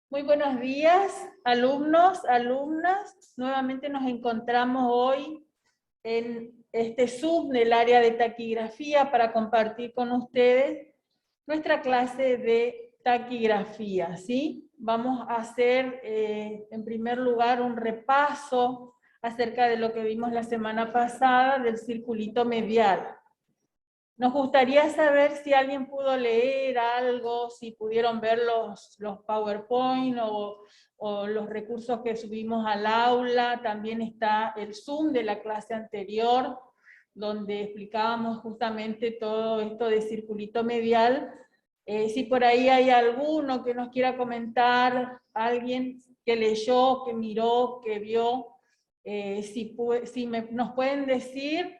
Muy buenos días, alumnos, alumnas. Nuevamente nos encontramos hoy en este Zoom del área de taquigrafía para compartir con ustedes nuestra clase de taquigrafía, ¿sí? Vamos a hacer en primer lugar un repaso acerca de lo que vimos la semana pasada del circulito medial. Nos gustaría saber si alguien pudo leer algo, si pudieron ver los PowerPoint o los recursos que subimos al aula. También está el Zoom de la clase anterior, donde explicábamos justamente todo esto de circulito medial. Si por ahí hay alguno que nos quiera comentar, alguien que leyó, que miró, que vio, nos pueden decir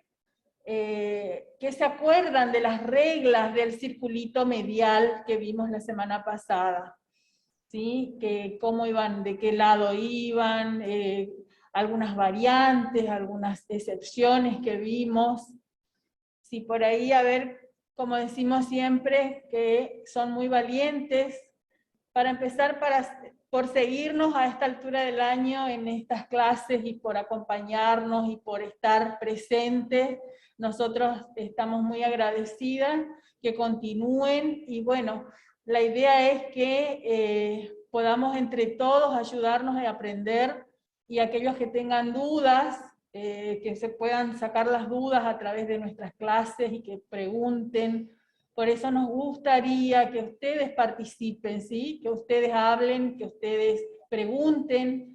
que se acuerdan de las reglas del circulito medial que vimos la semana pasada, ¿sí? Que cómo iban, de qué lado iban, algunas variantes, algunas excepciones que vimos. Si por ahí, a ver, como decimos siempre, que son muy valientes, para empezar, por seguirnos a esta altura del año en estas clases y por acompañarnos y por estar presentes. Nosotros estamos muy agradecidas, que continúen y bueno, la idea es que podamos entre todos ayudarnos a aprender y aquellos que tengan dudas, que se puedan sacar las dudas a través de nuestras clases y que pregunten. Por eso nos gustaría que ustedes participen, ¿sí? Que ustedes hablen, que ustedes pregunten.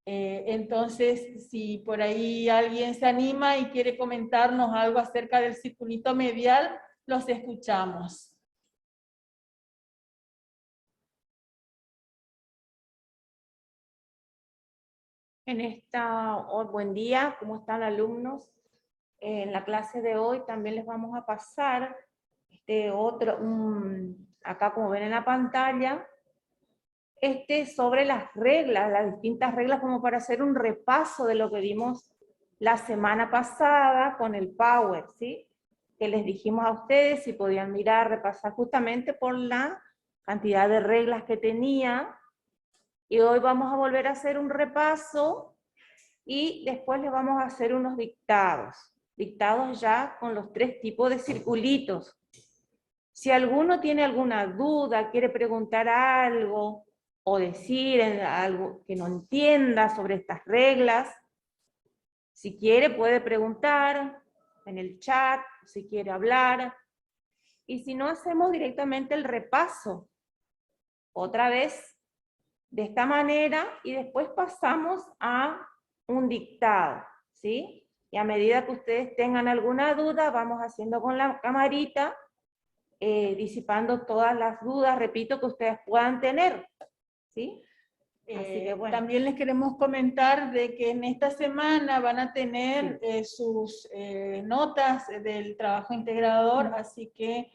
Entonces, si por ahí alguien se anima y quiere comentarnos algo acerca del circulito medial, los escuchamos. Buen día, ¿cómo están alumnos? En la clase de hoy también les vamos a pasar acá como ven en la pantalla, sobre las reglas, las distintas reglas como para hacer un repaso de lo que vimos la semana pasada con el Power, ¿sí? Que les dijimos a ustedes si podían mirar, repasar justamente por la cantidad de reglas que tenía. Y hoy vamos a volver a hacer un repaso y después les vamos a hacer unos dictados. Dictados ya con los 3 tipos de circulitos. Si alguno tiene alguna duda, quiere preguntar algo o decir algo que no entienda sobre estas reglas, si quiere puede preguntar en el chat, si quiere hablar. Y si no, hacemos directamente el repaso. Otra vez, de esta manera, y después pasamos a un dictado, ¿sí? Y a medida que ustedes tengan alguna duda, vamos haciendo con la camarita, disipando todas las dudas, repito, que ustedes puedan tener, ¿sí? Así que bueno. También les queremos comentar de que en esta semana van a tener sus notas del trabajo integrador, así que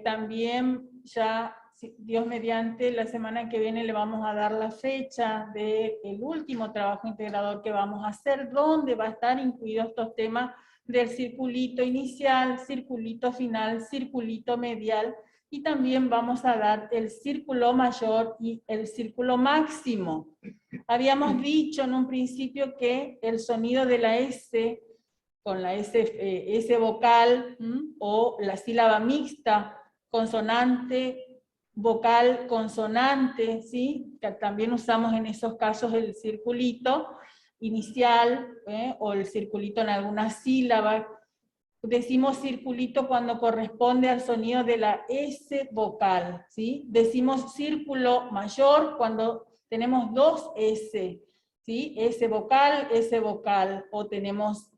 también ya, Dios mediante, la semana que viene le vamos a dar la fecha del último trabajo integrador que vamos a hacer, donde va a estar incluido estos temas del circulito inicial, circulito final, circulito medial, y también vamos a dar el círculo mayor y el círculo máximo. Habíamos dicho en un principio que el sonido de la S, con la S vocal, o la sílaba mixta, consonante, vocal, consonante, ¿sí? Que también usamos en esos casos el circulito inicial, o el circulito en alguna sílaba. Decimos circulito cuando corresponde al sonido de la S vocal, ¿sí? Decimos círculo mayor cuando tenemos 2 S, ¿sí? S vocal, o tenemos,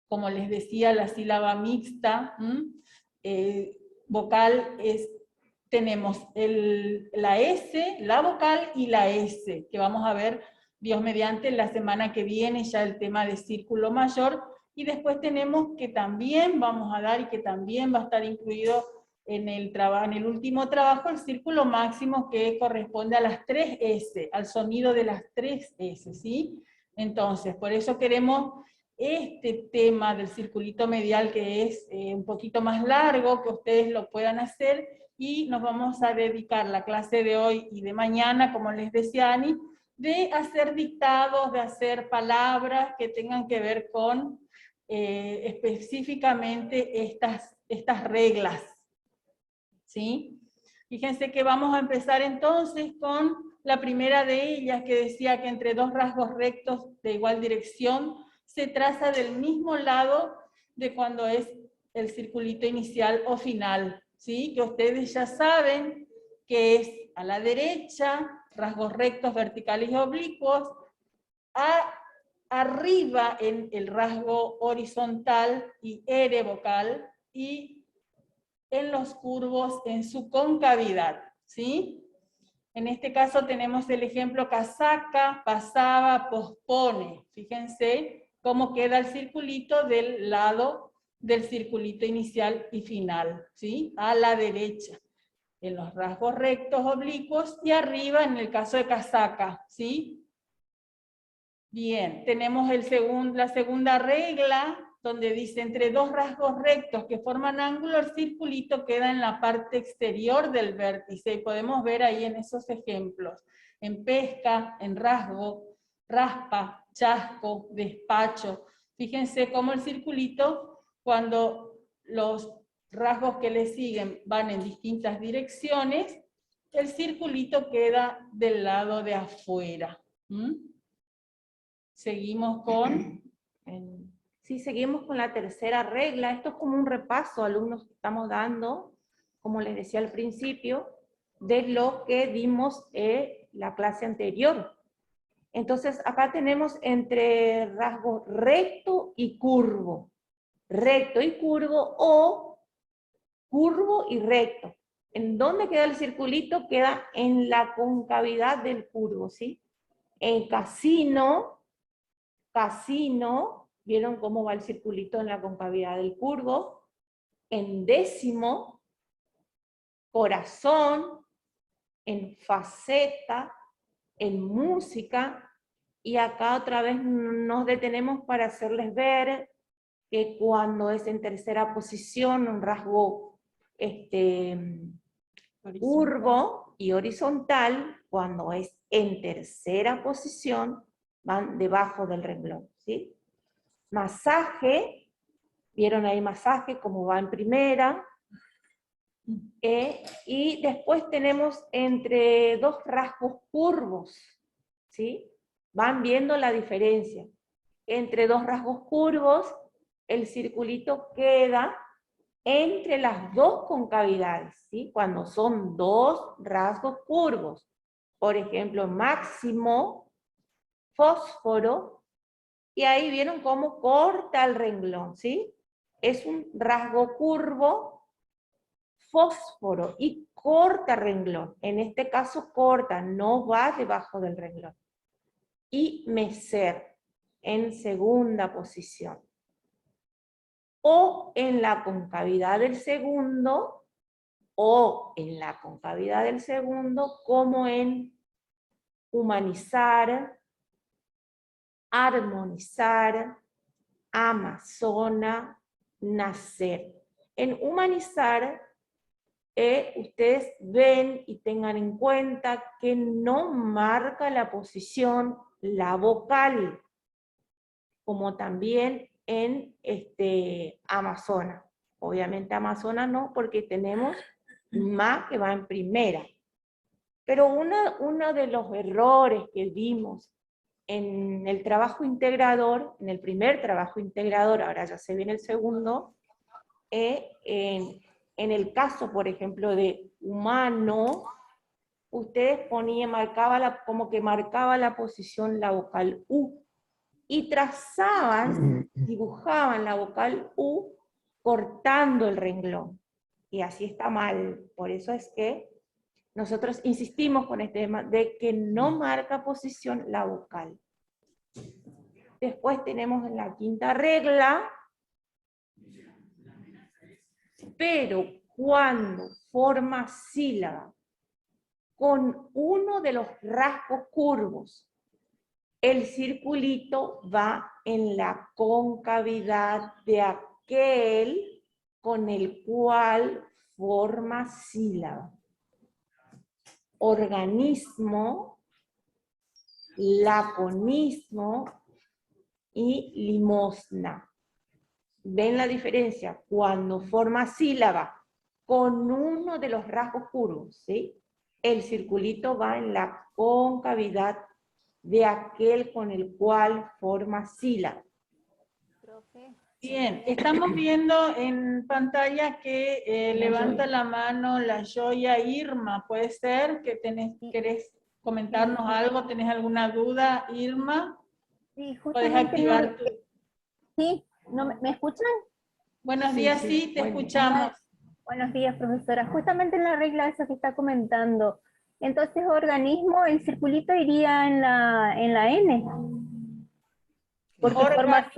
como les decía, la sílaba mixta, vocal tenemos la S, la vocal y la S, que vamos a ver, Dios mediante, la semana que viene ya el tema de círculo mayor. Y después tenemos que también vamos a dar y que también va a estar incluido en el último trabajo, el círculo máximo, que corresponde a las 3 S, al sonido de las 3 S, ¿sí? Entonces, por eso queremos este tema del circulito medial, que es un poquito más largo, que ustedes lo puedan hacer, y nos vamos a dedicar la clase de hoy y de mañana, como les decía Ani, de hacer dictados, de hacer palabras que tengan que ver con específicamente estas reglas, ¿sí? Fíjense que vamos a empezar entonces con la primera de ellas, que decía que entre dos rasgos rectos de igual dirección se traza del mismo lado de cuando es el circulito inicial o final, ¿sí? Que ustedes ya saben que es a la derecha, rasgos rectos, verticales y oblicuos, arriba en el rasgo horizontal y ere vocal, y en los curvos en su concavidad, ¿sí? En este caso tenemos el ejemplo casaca, pasaba, pospone. Fíjense cómo queda el circulito del lado del circulito inicial y final, ¿sí? A la derecha, en los rasgos rectos oblicuos, y arriba en el caso de casaca, ¿sí? Bien, tenemos la segunda regla, donde dice, entre dos rasgos rectos que forman ángulo, el circulito queda en la parte exterior del vértice, y podemos ver ahí en esos ejemplos, en pesca, en rasgo, raspa, chasco, despacho. Fíjense cómo el circulito, cuando los rasgos que le siguen van en distintas direcciones, el circulito queda del lado de afuera. Seguimos con... Sí, seguimos con la tercera regla. Esto es como un repaso, alumnos, que estamos dando, como les decía al principio, de lo que vimos en la clase anterior. Entonces, acá tenemos entre rasgo recto y curvo. Recto y curvo, o curvo y recto. ¿En dónde queda el circulito? Queda en la concavidad del curvo, ¿sí? En casino, ¿vieron cómo va el circulito en la concavidad del curvo? En décimo, corazón, en faceta, en música, y acá otra vez nos detenemos para hacerles ver que cuando es en tercera posición, un rasgo curvo y horizontal, cuando es en tercera posición, van debajo del renglón, ¿sí? Masaje, vieron ahí masaje como va en primera, y después tenemos entre dos rasgos curvos, ¿sí? Van viendo la diferencia. Entre dos rasgos curvos, el circulito queda entre las dos concavidades, ¿sí? Cuando son dos rasgos curvos. Por ejemplo, máximo, fósforo, y ahí vieron cómo corta el renglón, ¿sí? Es un rasgo curvo, fósforo, y corta renglón. En este caso corta, no va debajo del renglón. Y mecer, en segunda posición. O en la concavidad del segundo, como en humanizar, armonizar, amazona, nacer. En humanizar, ustedes ven y tengan en cuenta que no marca la posición la vocal, como también en Amazona. Obviamente Amazona no, porque tenemos ma que va en primera. Pero uno de los errores que vimos en el trabajo integrador, en el primer trabajo integrador, ahora ya se viene el segundo, en el caso, por ejemplo, de humano, ustedes como que marcaba la posición la vocal U, y dibujaban la vocal U cortando el renglón. Y así está mal. Por eso es que nosotros insistimos con este tema de que no marca posición la vocal. Después tenemos en la quinta regla, pero cuando forma sílaba con uno de los rasgos curvos, el circulito va en la concavidad de aquel con el cual forma sílaba. Organismo, laconismo y limosna. ¿Ven la diferencia? Cuando forma sílaba con uno de los rasgos curvos, ¿sí? El circulito va en la concavidad de aquel con el cual forma sílaba. Bien, estamos viendo en pantalla que levanta la mano la Joya Irma. ¿Puede ser que querés comentarnos algo? ¿Tenés alguna duda, Irma? Sí, ¿Puedes justamente activar tu...? sí, ¿no me escuchan? Buenos días, sí, te escuchamos. Buenos días, profesora. Justamente en la regla esa que está comentando. Entonces, organismo, el circulito iría en la N. Porque forma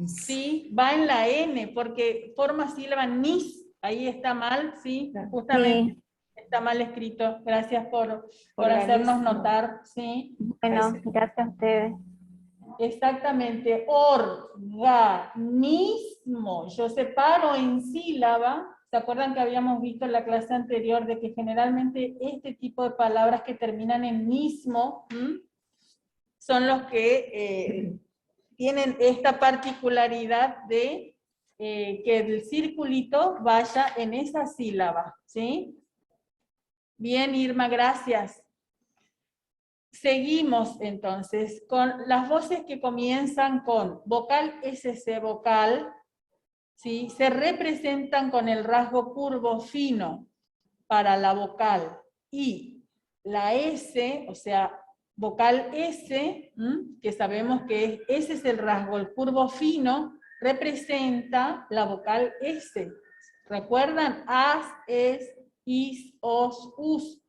Sí, va en la N, porque forma sílaba nis. Ahí está mal, sí, justamente sí. está mal escrito. Gracias por hacernos notar, sí. Bueno, gracias a ustedes. Exactamente, organismo. Yo separo en sílaba. ¿Se acuerdan que habíamos visto en la clase anterior de que generalmente este tipo de palabras que terminan en mismo son los que tienen esta particularidad de que el circulito vaya en esa sílaba, ¿sí? Bien, Irma, gracias. Seguimos entonces con las voces que comienzan con vocal SC vocal, ¿sí? Se representan con el rasgo curvo fino para la vocal y la S, o sea, vocal S, que sabemos que ese es el rasgo, el curvo fino, representa la vocal S. ¿Recuerdan? As, es, is, os, us.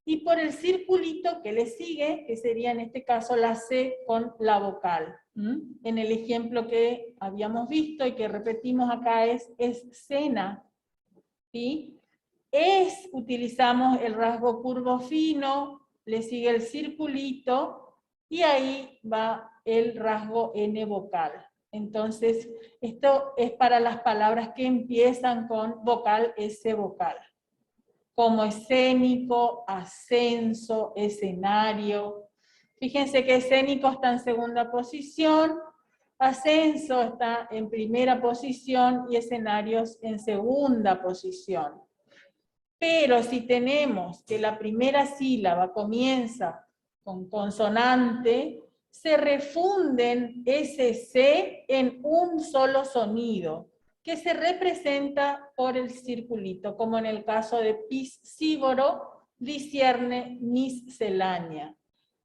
Y por el circulito que le sigue, que sería en este caso la C con la vocal. En el ejemplo que habíamos visto y que repetimos acá es cena. ¿Sí? Utilizamos el rasgo curvo fino, le sigue el circulito, y ahí va el rasgo N vocal. Entonces, esto es para las palabras que empiezan con vocal S vocal. Como escénico, ascenso, escenario. Fíjense que escénico está en segunda posición, ascenso está en primera posición y escenarios en segunda posición. Pero si tenemos que la primera sílaba comienza con consonante, se refunden ese C en un solo sonido, que se representa por el circulito, como en el caso de piscívoro, discierne, miscelánea.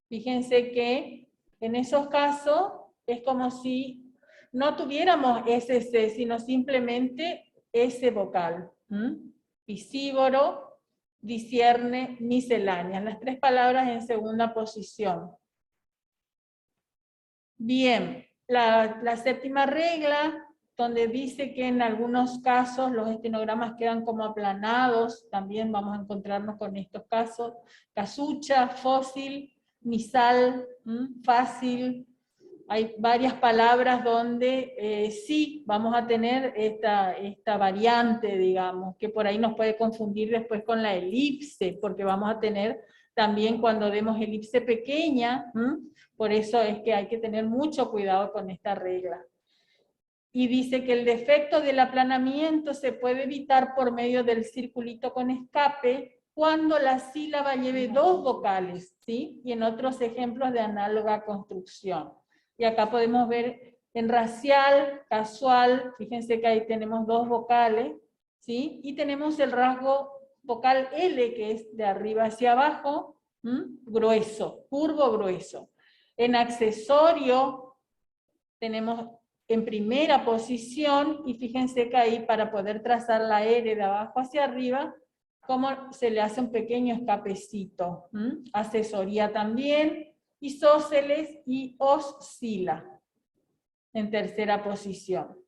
Fíjense que en esos casos es como si no tuviéramos ese C, sino simplemente ese vocal. Piscívoro, discierne, miscelánea. Las tres palabras en segunda posición. Bien, la séptima regla, donde dice que en algunos casos los estenogramas quedan como aplanados, también vamos a encontrarnos con estos casos. Casucha, fósil, misal, fácil. Hay varias palabras donde sí vamos a tener esta variante, digamos, que por ahí nos puede confundir después con la elipse, porque vamos a tener también cuando demos elipse pequeña, por eso es que hay que tener mucho cuidado con esta regla. Y dice que el defecto del aplanamiento se puede evitar por medio del circulito con escape cuando la sílaba lleve dos vocales, ¿sí? Y en otros ejemplos de análoga construcción. Y acá podemos ver en racial, casual, fíjense que ahí tenemos dos vocales, ¿sí? Y tenemos el rasgo vocal L, que es de arriba hacia abajo, grueso, curvo grueso. En accesorio tenemos en primera posición, y fíjense que ahí para poder trazar la R de abajo hacia arriba, como se le hace un pequeño escapecito. Asesoría también, isósceles y oscila en tercera posición.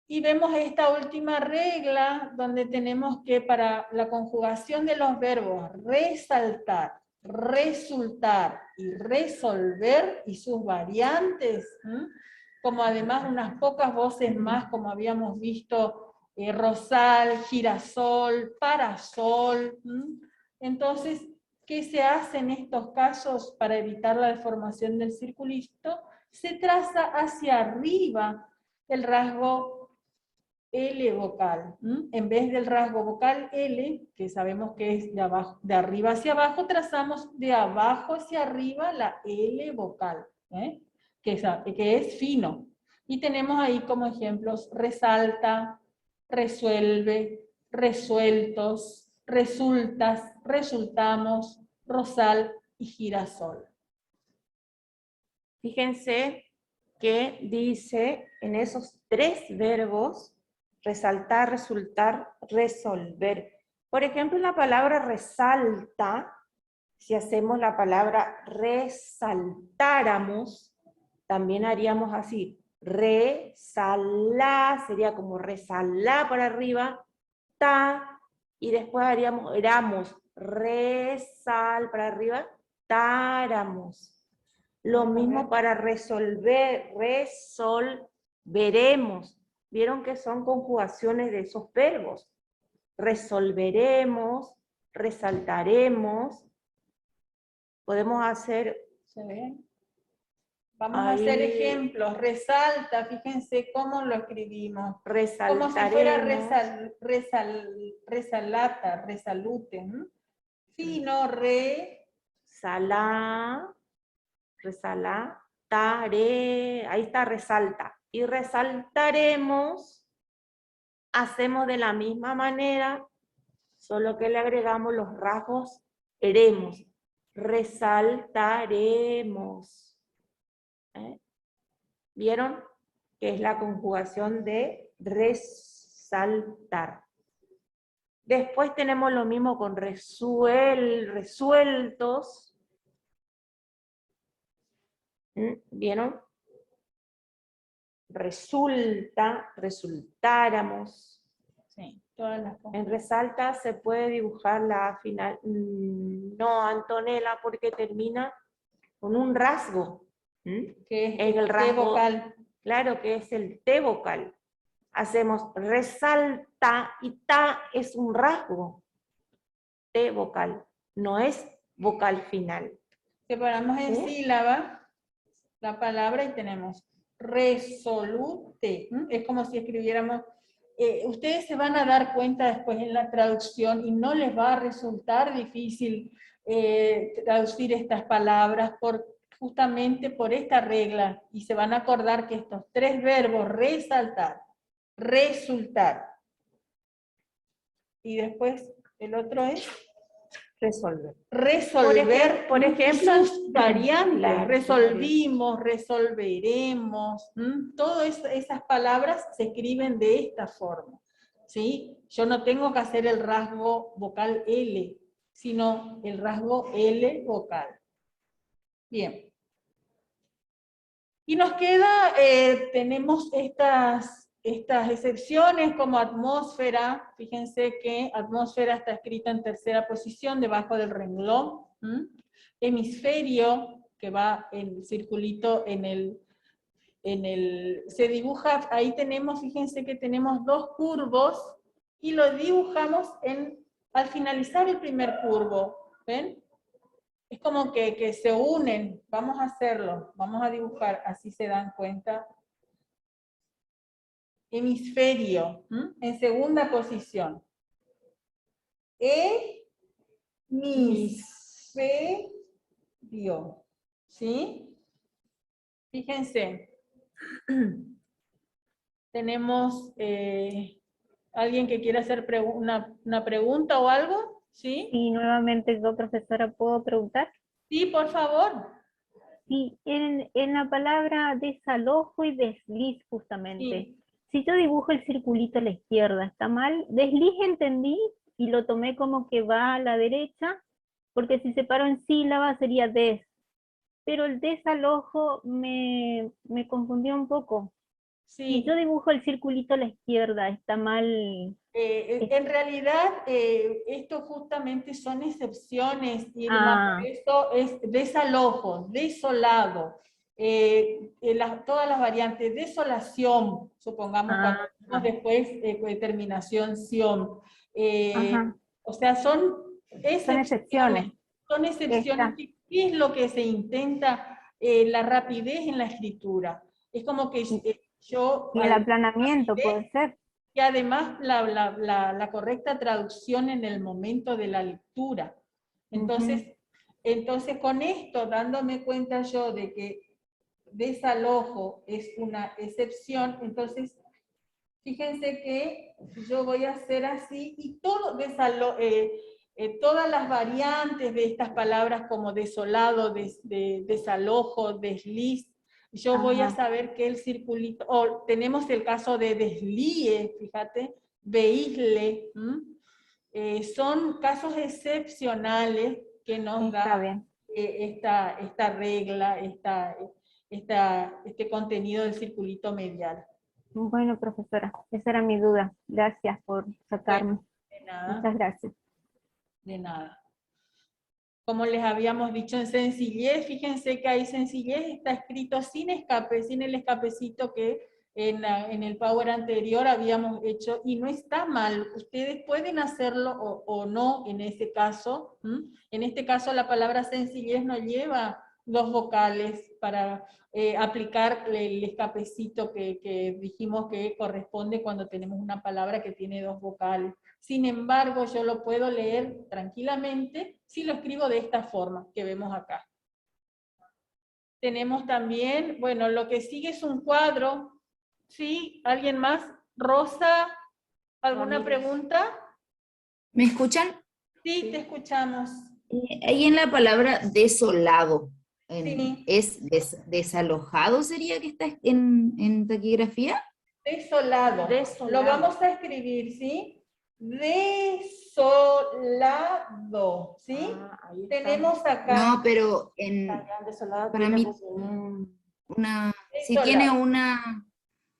Y vemos esta última regla donde tenemos que para la conjugación de los verbos resaltar, resultar y resolver y sus variantes, como además unas pocas voces más como habíamos visto rosal, girasol, parasol. Entonces, ¿qué se hace en estos casos para evitar la deformación del circulito? Se traza hacia arriba el rasgo L vocal. En vez del rasgo vocal L, que sabemos que es de arriba hacia abajo, trazamos de abajo hacia arriba la L vocal, que es fino. Y tenemos ahí como ejemplos resalta, resuelve, resueltos, resultas, resultamos, rosal y girasol. Fíjense que dice en esos 3 verbos, resaltar, resultar, resolver. Por ejemplo, en la palabra resalta, si hacemos la palabra resaltáramos, también haríamos así, resalá, sería como resalá para arriba, ta, y después haríamos, éramos, resal para arriba, táramos. Lo mismo para resolver, resolveremos. Vieron que son conjugaciones de esos verbos. Resolveremos, resaltaremos. Podemos hacer... ¿Se ven? Vamos a hacer ejemplos. Resalta, fíjense cómo lo escribimos. Resaltaremos. Como si fuera resalata, resalute. Fino, salá, resalá, taré, ahí está resalta. Y resaltaremos, hacemos de la misma manera, solo que le agregamos los rasgos eremos. Resaltaremos. ¿Vieron? Que es la conjugación de resaltar. Después tenemos lo mismo con resueltos. ¿Vieron? Resulta, resultáramos. Sí, todas las cosas. En resalta se puede dibujar la final. No, Antonella, porque termina con un rasgo. Que es el rasgo T vocal. Claro que es el T vocal. Hacemos resalta y ta es un rasgo. T vocal, no es vocal final. Separamos en sílaba la palabra y tenemos resolute. Es como si escribiéramos, ustedes se van a dar cuenta después en la traducción y no les va a resultar difícil traducir estas palabras justamente por esta regla, y se van a acordar que estos 3 verbos, resaltar, resultar, y después el otro es resolver. Resolver, por ejemplo, sus variantes, claro, resolvimos, resolveremos, todas esas palabras se escriben de esta forma, ¿sí? Yo no tengo que hacer el rasgo vocal L, sino el rasgo L vocal. Bien. Y nos queda, tenemos estas excepciones como atmósfera. Fíjense que atmósfera está escrita en tercera posición, debajo del renglón. Hemisferio, que va en circulito se dibuja, ahí tenemos, fíjense que tenemos 2 curvos, y lo dibujamos al finalizar el primer curvo. ¿Ven? Es como que se unen. Vamos a hacerlo, vamos a dibujar, así se dan cuenta. Hemisferio, en segunda posición. Hemisferio, ¿sí? Fíjense. Tenemos alguien que quiera hacer una pregunta o algo, ¿sí? Y nuevamente yo, profesora, ¿puedo preguntar? Sí, por favor. Sí, en la palabra desalojo y desliz, justamente. Sí. Si yo dibujo el circulito a la izquierda, ¿está mal? Desliz entendí y lo tomé como que va a la derecha, porque si separo en sílaba sería des. Pero el desalojo me confundió un poco. Sí. Si yo dibujo el circulito a la izquierda, ¿está mal? En realidad, esto justamente son excepciones, y por eso es desalojo, desolado, todas las variantes, desolación, supongamos, cuando después terminación ción. Ajá. O sea, son excepciones. Son excepciones. ¿Qué es lo que se intenta? La rapidez en la escritura. Es como que yo... Y el aplanamiento puede ser. Y además la correcta traducción en el momento de la lectura. Entonces, entonces con esto, dándome cuenta yo de que desalojo es una excepción, entonces fíjense que yo voy a hacer así y todo todas las variantes de estas palabras como desolado, desalojo, desliz, yo voy a saber que el circulito, o tenemos el caso de deslíe, fíjate, veisle, son casos excepcionales que nos da esta regla, este contenido del circulito medial. Bueno, profesora, esa era mi duda. Gracias por sacarme. Bueno, de nada. Muchas gracias. De nada. Como les habíamos dicho en sencillez, fíjense que ahí sencillez está escrito sin escape, sin el escapecito que en el Power anterior habíamos hecho, y no está mal, ustedes pueden hacerlo o no en ese caso. En este caso la palabra sencillez no lleva dos vocales para aplicar el escapecito que dijimos que corresponde cuando tenemos una palabra que tiene dos vocales. Sin embargo, yo lo puedo leer tranquilamente si lo escribo de esta forma que vemos acá. Tenemos también, bueno, lo que sigue es un cuadro. ¿Sí? ¿Alguien más? Rosa, ¿alguna pregunta? ¿Me escuchan? Sí, te escuchamos. Ahí en la palabra desolado, Sí. ¿es desalojado sería que está en taquigrafía? Desolado. Lo vamos a escribir, ¿sí? Desolado, ¿sí? Tenemos acá. No, pero para mí, si tiene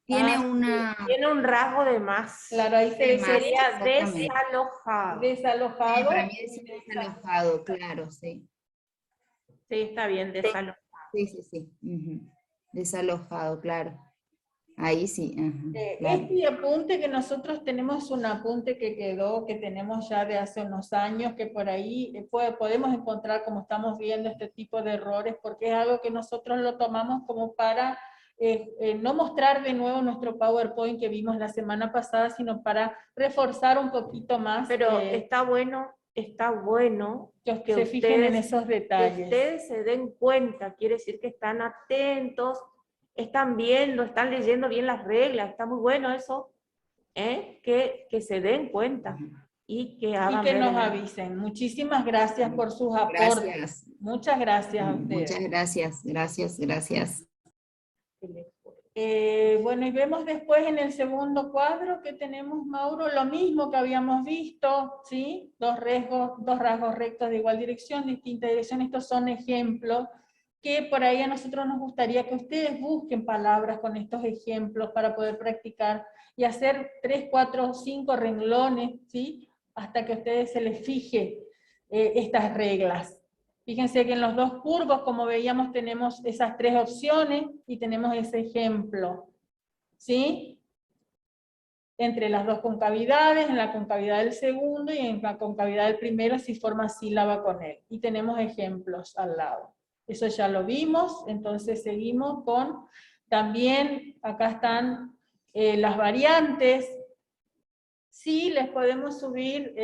tiene un rasgo de más. Claro, ahí sería desalojado. Desalojado. Sí, para mí es desalojado, claro, sí. Sí, está bien, desalojado. Sí. Desalojado, claro. Ahí sí. Claro. Este apunte que nosotros tenemos es un apunte que quedó, que tenemos ya de hace unos años, que por ahí podemos encontrar, como estamos viendo, este tipo de errores, porque es algo que nosotros lo tomamos como para no mostrar de nuevo nuestro PowerPoint que vimos la semana pasada, sino para reforzar un poquito más. Pero está bueno que se fijen en esos detalles. Que ustedes se den cuenta, quiere decir que están atentos, están viendo, están leyendo bien las reglas, está muy bueno eso, que se den cuenta y que hagan. Y que nos avisen. Muchísimas gracias por sus aportes. Gracias. Muchas gracias a ustedes. Muchas gracias. Bueno, y vemos después en el segundo cuadro que tenemos, Mauro, lo mismo que habíamos visto, ¿sí? Dos rasgos rectos de igual dirección, distinta dirección. Estos son ejemplos que por ahí a nosotros nos gustaría que ustedes busquen palabras con estos ejemplos para poder practicar y hacer 3, 4, 5 renglones, ¿sí? Hasta que a ustedes se les fije estas reglas. Fíjense que en los dos curvos, como veíamos, tenemos esas 3 opciones y tenemos ese ejemplo, ¿sí? Entre las dos concavidades, en la concavidad del segundo y en la concavidad del primero si forma sílaba con él. Y tenemos ejemplos al lado. Eso ya lo vimos, entonces seguimos con, también acá están las variantes. Sí, les podemos subir,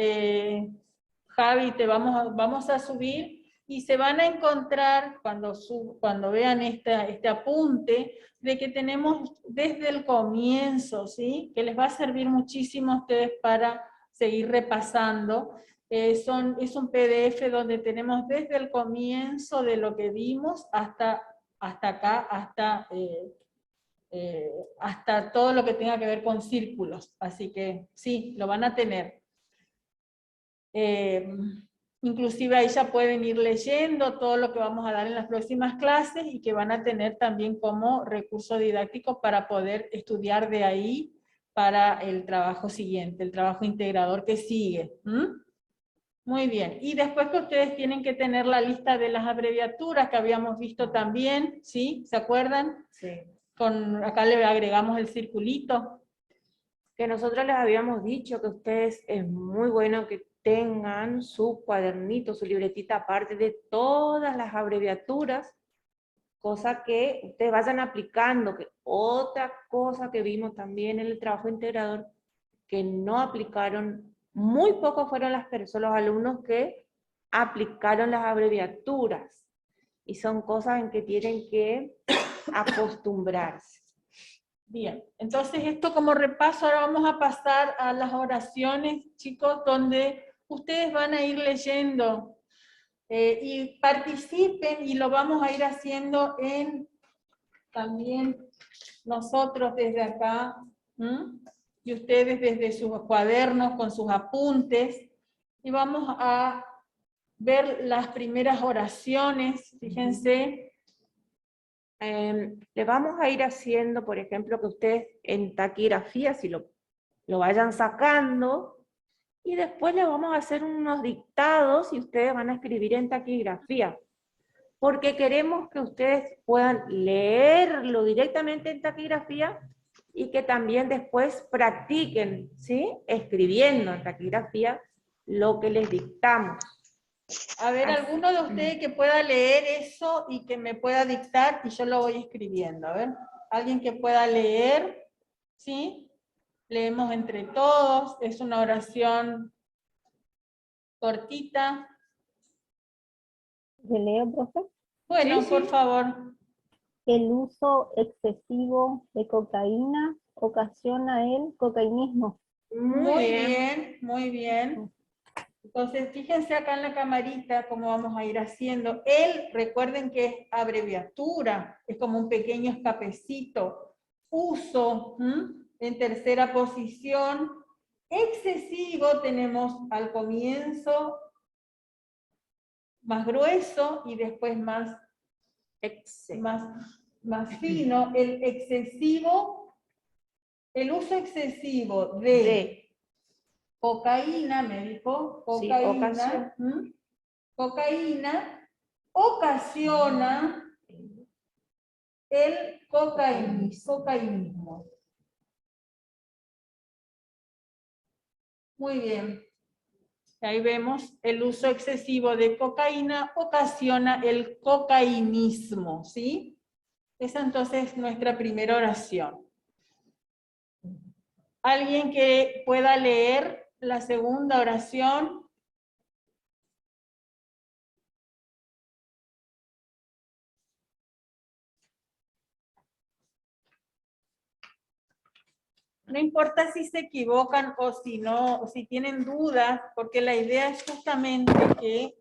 Javi, vamos a subir, y se van a encontrar cuando vean este apunte, de que tenemos desde el comienzo, ¿sí? Que les va a servir muchísimo a ustedes para seguir repasando. Es un PDF donde tenemos desde el comienzo de lo que vimos hasta acá, hasta todo lo que tenga que ver con círculos. Así que sí, lo van a tener. Inclusive ahí ya pueden ir leyendo todo lo que vamos a dar en las próximas clases y que van a tener también como recurso didáctico para poder estudiar de ahí para el trabajo siguiente, el trabajo integrador que sigue. Muy bien. Y después que ustedes tienen que tener la lista de las abreviaturas que habíamos visto también, ¿sí? ¿Se acuerdan? Sí. Acá le agregamos el circulito. que nosotros les habíamos dicho que ustedes es muy bueno que tengan su cuadernito, su libretita aparte de todas las abreviaturas, cosa que ustedes vayan aplicando, que otra cosa que vimos también en el trabajo integrador, que no aplicaron, muy pocos fueron los alumnos que aplicaron las abreviaturas, y son cosas en que tienen que acostumbrarse. Bien, entonces esto como repaso, ahora vamos a pasar a las oraciones, chicos, donde ustedes van a ir leyendo y participen, y lo vamos a ir haciendo también nosotros desde acá, y ustedes desde sus cuadernos con sus apuntes, y vamos a ver las primeras oraciones, fíjense. Le vamos a ir haciendo, por ejemplo, que ustedes en taquigrafía, si lo vayan sacando, y después les vamos a hacer unos dictados y ustedes van a escribir en taquigrafía, porque queremos que ustedes puedan leerlo directamente en taquigrafía y que también después practiquen, ¿sí? Escribiendo en taquigrafía lo que les dictamos. A ver, alguno de ustedes que pueda leer eso y que me pueda dictar, y yo lo voy escribiendo. A ver, alguien que pueda leer, ¿sí? Leemos entre todos, es una oración cortita. ¿Le leo, profe? Bueno, Sí, por sí. favor. El uso excesivo de cocaína ocasiona el cocainismo. Muy bien, muy bien. Entonces, fíjense acá en la camarita cómo vamos a ir haciendo. Recuerden que es abreviatura, es como un pequeño escapecito. Uso, en tercera posición. Excesivo tenemos al comienzo más grueso y después más fino. El uso excesivo de cocaína, me dijo, cocaína, cocaína ocasiona el cocainismo. Muy bien. Ahí vemos, el uso excesivo de cocaína ocasiona el cocainismo, ¿sí? Esa entonces es nuestra primera oración. ¿Alguien que pueda leer la segunda oración? No importa si se equivocan o si no, o si tienen dudas, porque la idea es justamente que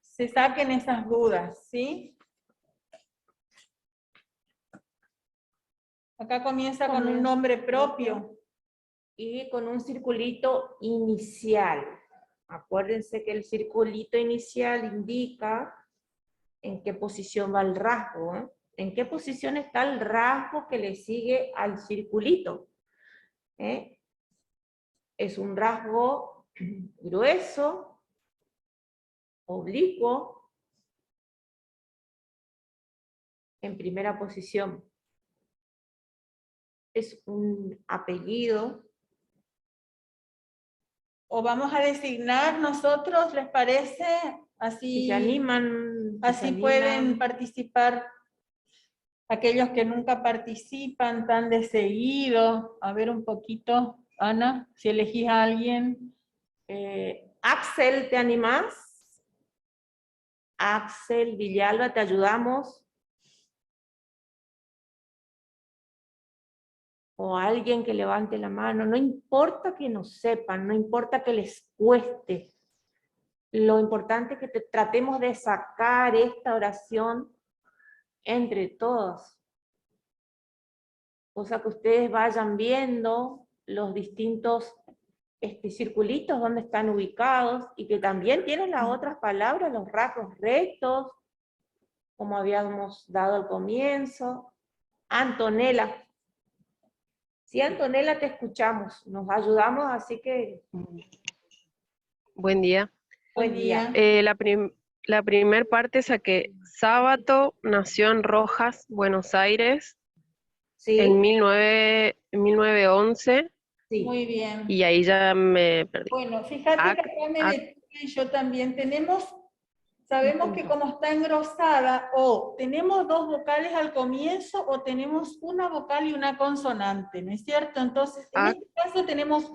se saquen esas dudas, ¿sí? Acá comienza con un nombre propio. Y con un circulito inicial. Acuérdense que el circulito inicial indica en qué posición va el rasgo, ¿eh? En qué posición está el rasgo que le sigue al circulito. Es un rasgo grueso, oblicuo, en primera posición. Es un apellido. O vamos a designar nosotros, ¿les parece? Así, si se animan. Así pueden participar aquellos que nunca participan tan de seguido. A ver un poquito, Ana, si elegís a alguien. Axel, ¿te animás? Axel Villalba, ¿te ayudamos? O alguien que levante la mano, no importa que no sepan, no importa que les cueste, lo importante es que tratemos de sacar esta oración entre todos, cosa que ustedes vayan viendo los distintos circulitos donde están ubicados, y que también tienen las otras palabras, los rasgos rectos, como habíamos dado al comienzo. Antonella. Sí, Antonella, te escuchamos, nos ayudamos, así que... Buen día. Buen día. La primer parte saqué, Sábato nació en Rojas, Buenos Aires, ¿Sí? en 1911, Sí. Muy bien. Y ahí ya me perdí. Bueno, fíjate que acá me detuve y yo también sabemos que como está engrosada, o tenemos dos vocales al comienzo, o tenemos una vocal y una consonante, ¿no es cierto? Entonces, en este caso tenemos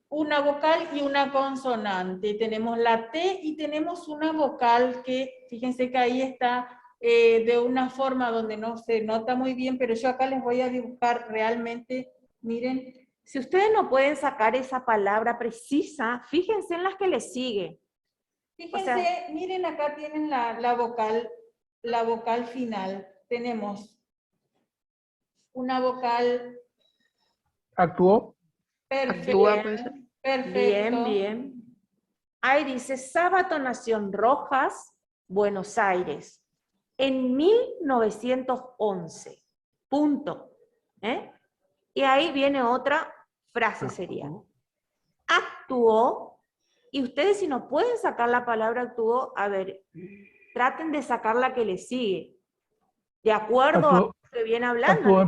una vocal y una consonante. Tenemos la T y tenemos una vocal que, fíjense que ahí está de una forma donde no se nota muy bien, pero yo acá les voy a dibujar realmente, miren. Si ustedes no pueden sacar esa palabra precisa, fíjense en las que le sigue. Fíjense, miren acá tienen la vocal final. Tenemos una vocal. ¿Actuó? Perfecto. Actúa, puede ser. Perfecto. Bien. Ahí dice, Sábato nació en Rojas, Buenos Aires, en 1911. Punto. Y ahí viene otra frase, sería. Actuó, y ustedes si no pueden sacar la palabra actuó, a ver, traten de sacar la que le sigue. De acuerdo a lo que viene hablando.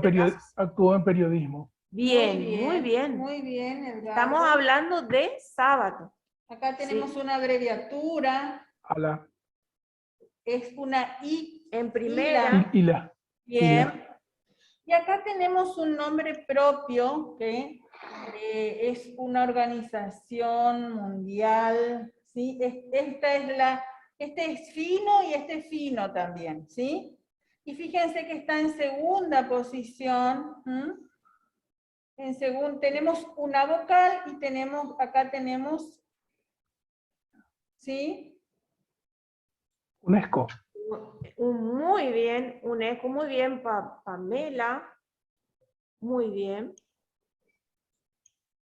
Actuó en periodismo. Bien, muy bien. Muy bien, Edgardo. Estamos hablando de sábado. Acá tenemos una abreviatura. Ala. Es una I. En primera. Ila. Bien. Y acá tenemos un nombre propio que es una organización mundial, ¿sí? Este es fino y este es fino también, ¿sí? Y fíjense que está en segunda posición. Tenemos una vocal y acá tenemos, ¿sí? UNESCO. Muy bien, UNESCO, muy bien, Pamela. Muy bien.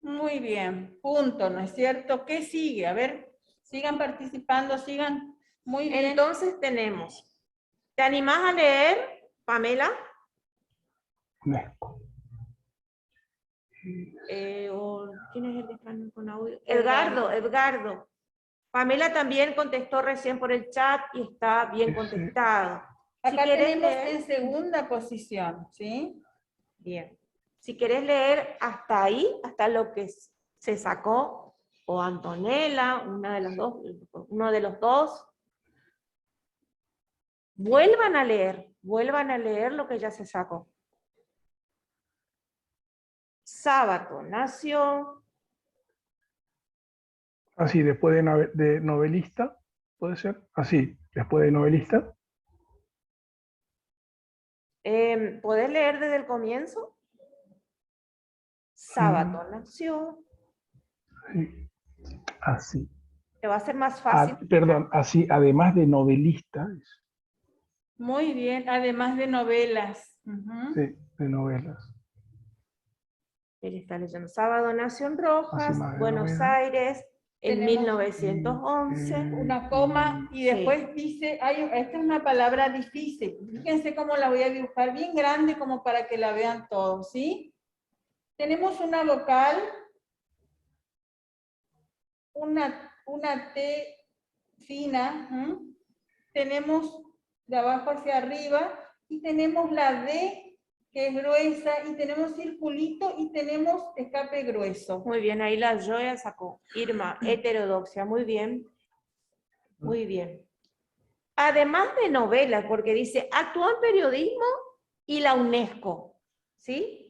Muy bien, punto, ¿no es cierto? ¿Qué sigue? A ver, sigan participando, sigan. Muy bien. Entonces tenemos, ¿te animás a leer, Pamela? UNESCO. ¿Quién es el que está con audio? Edgardo. Pamela también contestó recién por el chat y está bien contestado. Acá tenemos en segunda posición, ¿sí? Bien. Si querés leer hasta ahí, hasta lo que se sacó, o Antonella, uno de los dos, vuelvan a leer lo que ya se sacó. Sábato nació. Así, después de novelista, ¿puede ser? Así, después de novelista. ¿Podés leer desde el comienzo? Sábato nació. Sí. Así. Te va a ser más fácil. Perdón, así, además de novelista. Muy bien, además de novelas. Sí, de novelas. Él está leyendo. Sábado nació en Rojas, Buenos novela. Aires, en Tenemos 1911. Una coma y después dice, esta es una palabra difícil. Fíjense cómo la voy a dibujar bien grande como para que la vean todos, ¿sí? Tenemos una vocal, una T fina, tenemos de abajo hacia arriba, y tenemos la D que es gruesa, y tenemos circulito, y tenemos escape grueso. Muy bien, ahí la Joya sacó. Irma, heterodoxia, muy bien. Muy bien. Además de novelas, porque dice, actuó en periodismo y la UNESCO, ¿sí?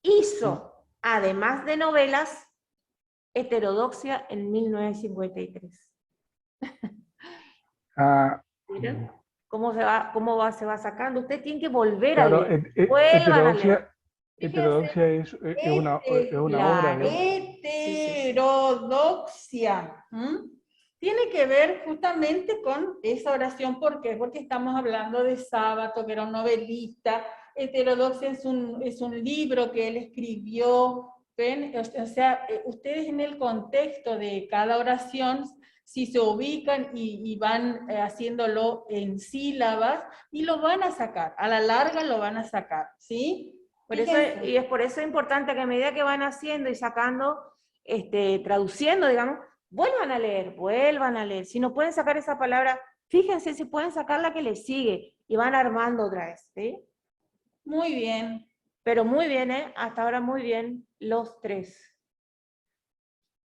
Hizo, además de novelas, heterodoxia en 1953. ¿Miren? ¿Cómo se va sacando? Usted tiene que volver a leer. Vuelvan a leer. Heterodoxia es una obra. Heterodoxia. Tiene que ver justamente con esa oración. ¿Por qué? Porque estamos hablando de Sábato, que era un novelista. Heterodoxia es un libro que él escribió. ¿Ven? O sea, ustedes en el contexto de cada oración, si se ubican y van haciéndolo en sílabas, y lo van a sacar, a la larga lo van a sacar, ¿sí? Y es por eso importante que a medida que van haciendo y sacando, traduciendo, digamos, vuelvan a leer. Si no pueden sacar esa palabra, fíjense si pueden sacar la que les sigue, y van armando otra vez, ¿sí? Muy bien. Pero muy bien, hasta ahora muy bien, los tres.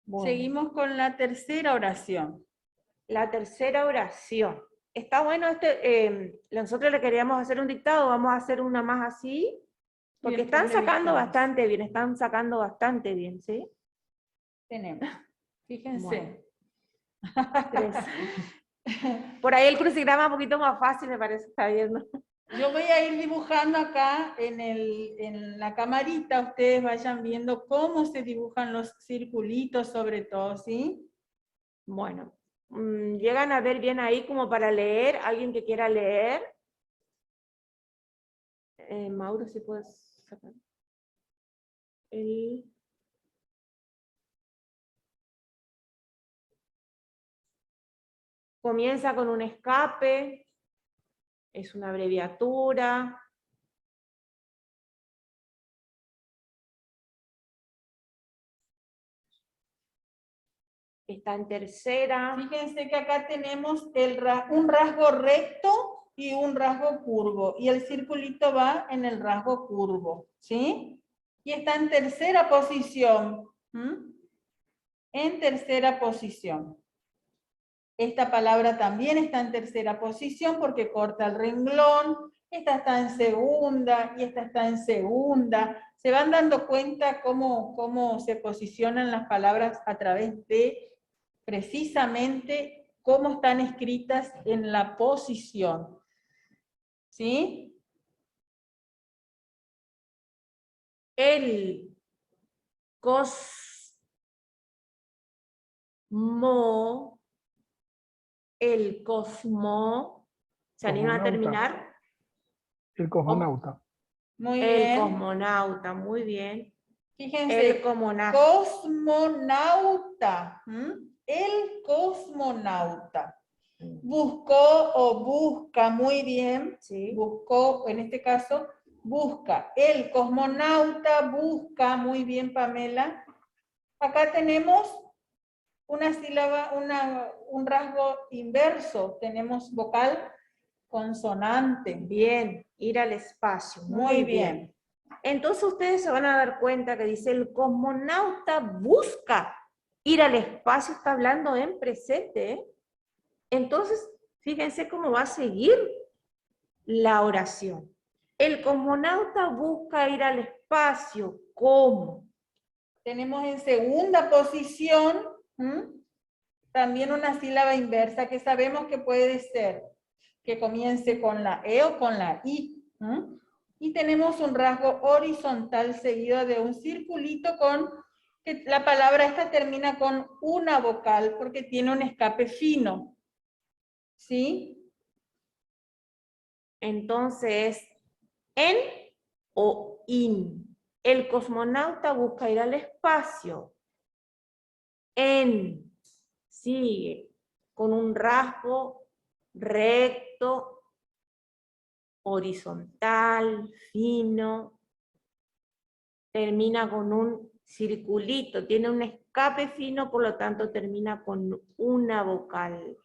Bueno, Seguimos con la tercera oración. la tercera oración. Está bueno nosotros le queríamos hacer un dictado, vamos a hacer una más así, porque después están le sacando dictamos. bastante bien, ¿sí? Tenemos. Fíjense. Bueno. Tres. Por ahí el crucigrama un poquito más fácil, me parece, está bien, ¿no? Yo voy a ir dibujando acá en la camarita, ustedes vayan viendo cómo se dibujan los circulitos sobre todo, ¿sí? Bueno, llegan a ver bien ahí como para leer, alguien que quiera leer. Mauro, si puedes sacar. Comienza con un escape, es una abreviatura. Está en tercera. Fíjense que acá tenemos un rasgo recto y un rasgo curvo, y el circulito va en el rasgo curvo, ¿sí? Y está en tercera posición. En tercera posición. Esta palabra también está en tercera posición porque corta el renglón. Esta está en segunda y esta está en segunda. Se van dando cuenta cómo se posicionan las palabras a través de precisamente cómo están escritas en la posición. ¿Sí? El cosmo, ¿se animan a Cosmonauta. terminar? El cosmonauta. Muy El bien. cosmonauta, muy bien. Fíjense, El cosmonauta. cosmonauta. El cosmonauta. Buscó o busca, muy bien. Sí. Buscó, en este caso, busca. El cosmonauta busca, muy bien, Pamela. Acá tenemos una sílaba, un rasgo inverso. Tenemos vocal consonante. Bien, ir al espacio. Muy bien. Entonces ustedes se van a dar cuenta que dice el cosmonauta busca ir al espacio, está hablando en presente, ¿eh? Entonces, fíjense cómo va a seguir la oración. El cosmonauta busca ir al espacio. ¿Cómo? Tenemos en segunda posición también una sílaba inversa que sabemos que puede ser que comience con la E o con la I. Y tenemos un rasgo horizontal seguido de un circulito con, que la palabra esta termina con una vocal porque tiene un escape fino. ¿Sí? Entonces, en o in. El cosmonauta busca ir al espacio. En sigue con un rasgo recto, horizontal, fino. Termina con un circulito, tiene un escape fino, por lo tanto termina con una vocal.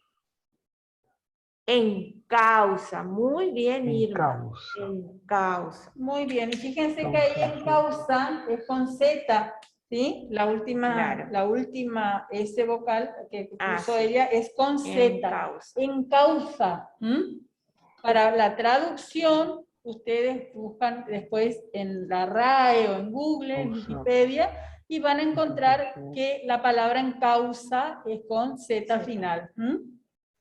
En causa, muy bien, En Irma. causa. En causa. Muy bien. Y fíjense que ahí en causa es con Z, ¿sí? La última S vocal que puso sí. ella es con Z. En causa. En causa. Para la traducción, ustedes buscan después en la RAE o en Google, en Wikipedia, y van a encontrar que la palabra en causa es con Z final.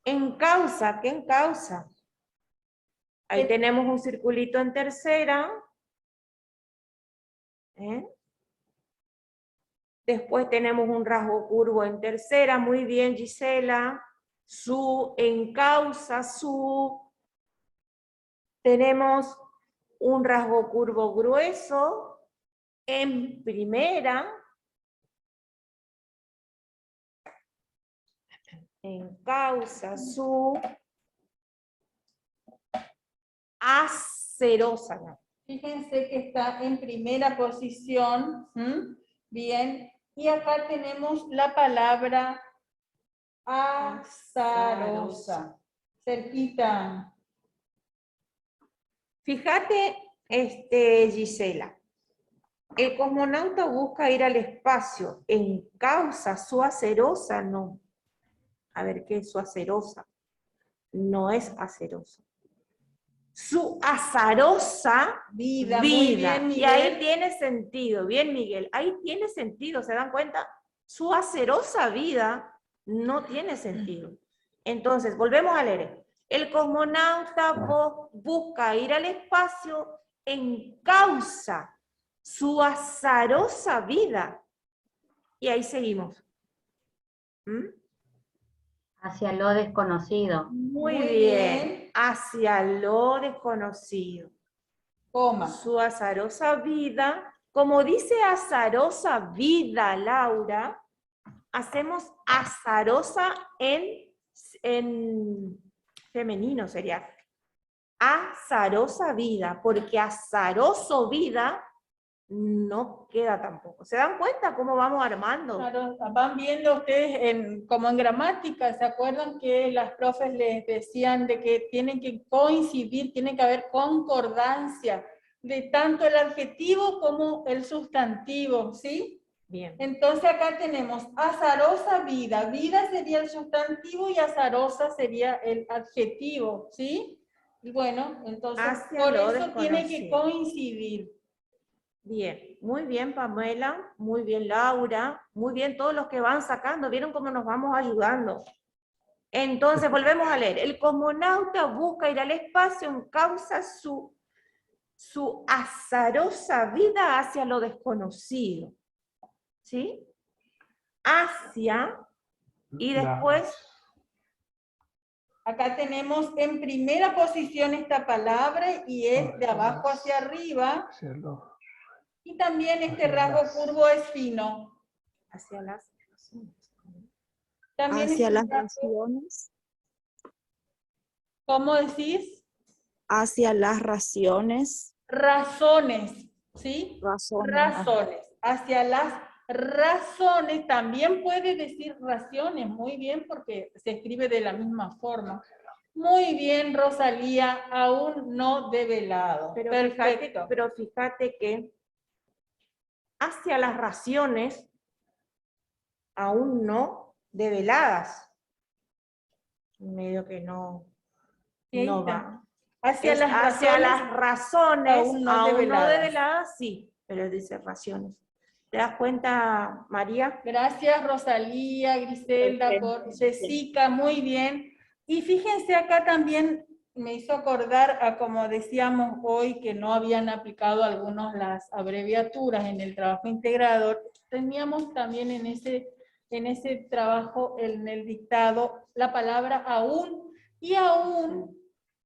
En causa, ¿qué en causa? Ahí tenemos un circulito en tercera. Después tenemos un rasgo curvo en tercera. Muy bien, Gisela. Su, en causa, su. Tenemos un rasgo curvo grueso en primera. En causa, su. Acerosa. Fíjense que está en primera posición. Bien. Y acá tenemos la palabra azarosa. Cerquita. Fíjate, Gisela. El cosmonauta busca ir al espacio. Encausa su acerosa, no. A ver, ¿qué es su acerosa? No es acerosa. Su azarosa Vida, vida. muy bien, Y ahí Miguel. tiene sentido. Bien, Miguel. Ahí tiene sentido, ¿se dan cuenta? Su acerosa vida no tiene sentido. Entonces, volvemos a leer. El cosmonauta busca ir al espacio en causa su azarosa vida. Y ahí seguimos. ¿Mm? Hacia lo desconocido. Muy Muy bien. bien. Hacia lo desconocido. Coma. Su azarosa vida. Como dice azarosa vida, Laura, hacemos azarosa en femenino sería. Azarosa vida, porque azaroso vida no queda tampoco. ¿Se dan cuenta cómo vamos armando? Claro, van viendo ustedes como en gramática, ¿se acuerdan que las profes les decían de que tienen que coincidir, tiene que haber concordancia de tanto el adjetivo como el sustantivo, ¿sí? Bien. Entonces acá tenemos azarosa vida, vida sería el sustantivo y azarosa sería el adjetivo, ¿sí? Y bueno, entonces Hacia por lo eso tiene que desconocido. coincidir. Bien, muy bien Pamela, muy bien Laura, muy bien todos los que van sacando, ¿vieron cómo nos vamos ayudando? Entonces volvemos a leer, el cosmonauta busca ir al espacio en causa su azarosa vida hacia lo desconocido, ¿sí? Hacia, y después, Acá tenemos en primera posición esta palabra y es de abajo hacia arriba. Y también este hacia rasgo las- curvo es fino. hacia las... También Hacia es las un rasgo, raciones, ¿cómo decís? hacia las raciones, Razones, ¿sí? razones. Razones. Hacia las razones, también puede decir raciones, muy bien, porque se escribe de la misma forma. Muy bien, Rosalía, aún no develado. Perfecto. Pero fíjate que hacia las raciones aún no develadas. Medio que no, Sí, ahí no está. va. Hacia Es las hacia razones, las razones aún no develadas. develadas, sí, pero dice raciones. ¿Te das cuenta, María? Gracias, Rosalía, Griselda, por Jessica, muy bien. Y fíjense acá también me hizo acordar a como decíamos hoy que no habían aplicado algunos las abreviaturas en el trabajo integrador. Teníamos también en ese trabajo, en el dictado, la palabra aún, y aún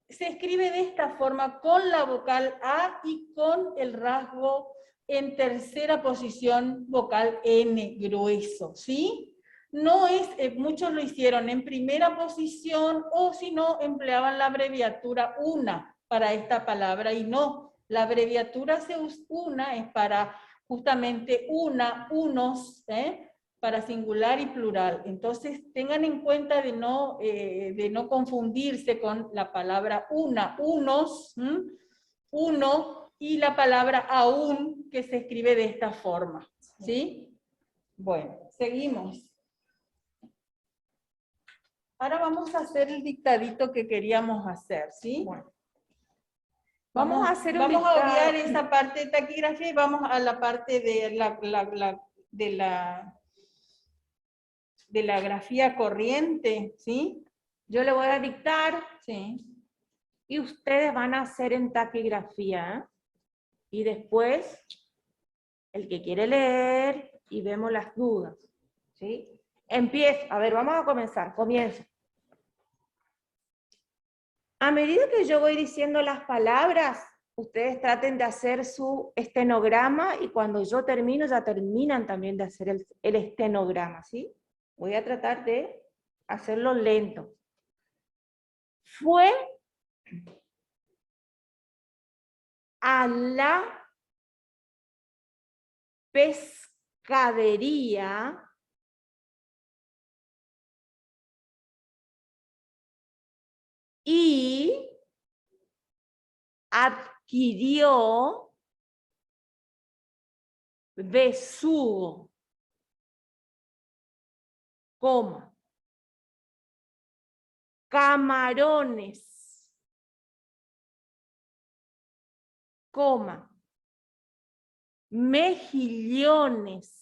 se escribe de esta forma con la vocal A y con el rasgo en tercera posición vocal N grueso, ¿sí? No es, muchos lo hicieron en primera posición o si no empleaban la abreviatura una para esta palabra y no, la abreviatura una es para justamente una, unos, para singular y plural. Entonces tengan en cuenta de no confundirse con la palabra una, unos, uno, y la palabra aún, que se escribe de esta forma, ¿sí? Bueno, seguimos. Ahora vamos a hacer el dictadito que queríamos hacer, ¿sí? Bueno. Vamos a hacer un Vamos a dictado. obviar esa parte de taquigrafía y vamos a la parte de la grafía corriente, ¿sí? Yo le voy a dictar Sí. y ustedes van a hacer en taquigrafía, ¿eh? Y después, el que quiere leer y vemos las dudas, ¿sí? Empieza, a ver, vamos a comenzar, comienzo. A medida que yo voy diciendo las palabras, ustedes traten de hacer su estenograma y cuando yo termino, ya terminan también de hacer el estenograma, ¿sí? Voy a tratar de hacerlo lento. Fue a la pescadería y adquirió besugo, coma, camarones, coma, mejillones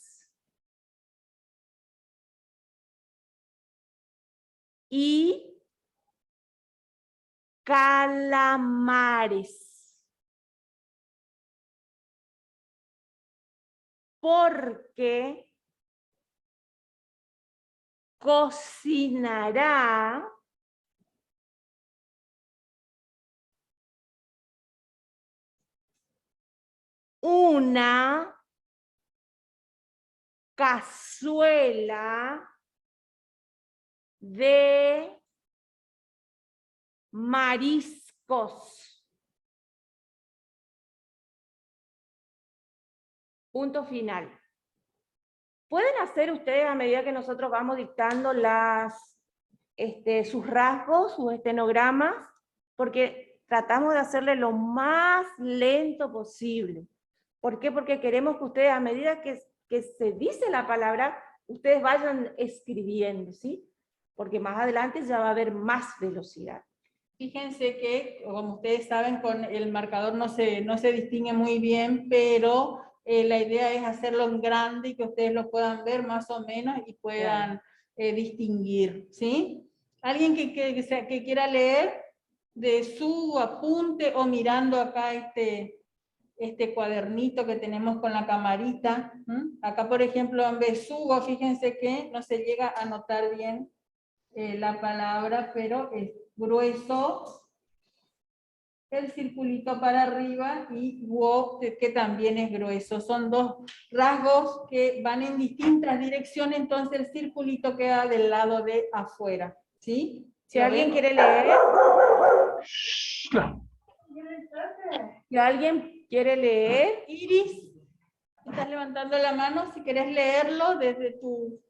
y calamares. Porque cocinará una cazuela de mariscos. Punto final. Pueden hacer ustedes a medida que nosotros vamos dictando sus rasgos, sus estenogramas, porque tratamos de hacerle lo más lento posible. ¿Por qué? Porque queremos que ustedes, a medida que se dice la palabra, ustedes vayan escribiendo, ¿sí? Porque más adelante ya va a haber más velocidad. Fíjense que, como ustedes saben, con el marcador no se distingue muy bien, pero la idea es hacerlo en grande y que ustedes lo puedan ver más o menos y puedan distinguir, ¿sí? ¿Alguien que quiera leer de su apunte o mirando acá este cuadernito que tenemos con la camarita? Acá, por ejemplo, en besugo, fíjense que no se llega a notar bien la palabra, pero es grueso, el circulito para arriba, y wo, que también es grueso. Son dos rasgos que van en distintas direcciones, entonces el circulito queda del lado de afuera, ¿sí? Si alguien quiere leer, No. si alguien quiere leer, Iris, estás levantando la mano, si querés leerlo desde tu...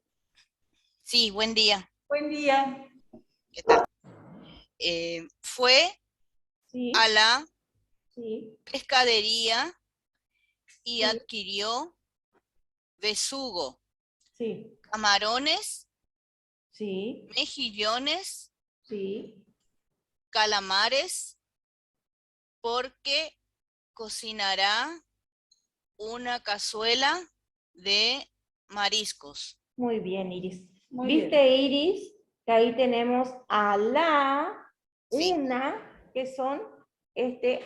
Sí, buen día. Buen día. ¿Qué tal? Fue sí, a la sí, pescadería y sí, adquirió besugo, sí, camarones, sí, mejillones, sí. calamares, porque cocinará una cazuela de mariscos. Muy bien, Iris. Muy ¿Viste, bien. Iris? Que ahí tenemos a la, Sí. una, que son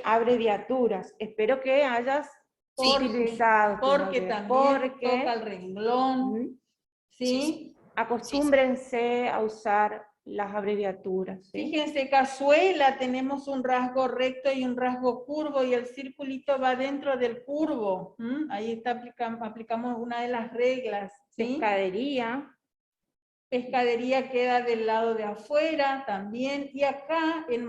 abreviaturas. Espero que hayas utilizado. Porque también toca el Porque renglón, Sí. ¿sí? acostúmbrense a usar las abreviaturas, ¿sí? Fíjense, cazuela, tenemos un rasgo recto y un rasgo curvo, y el circulito va dentro del curvo. Ahí está, aplicamos una de las reglas, ¿sí? Pescadería. Pescadería queda del lado de afuera también, y acá en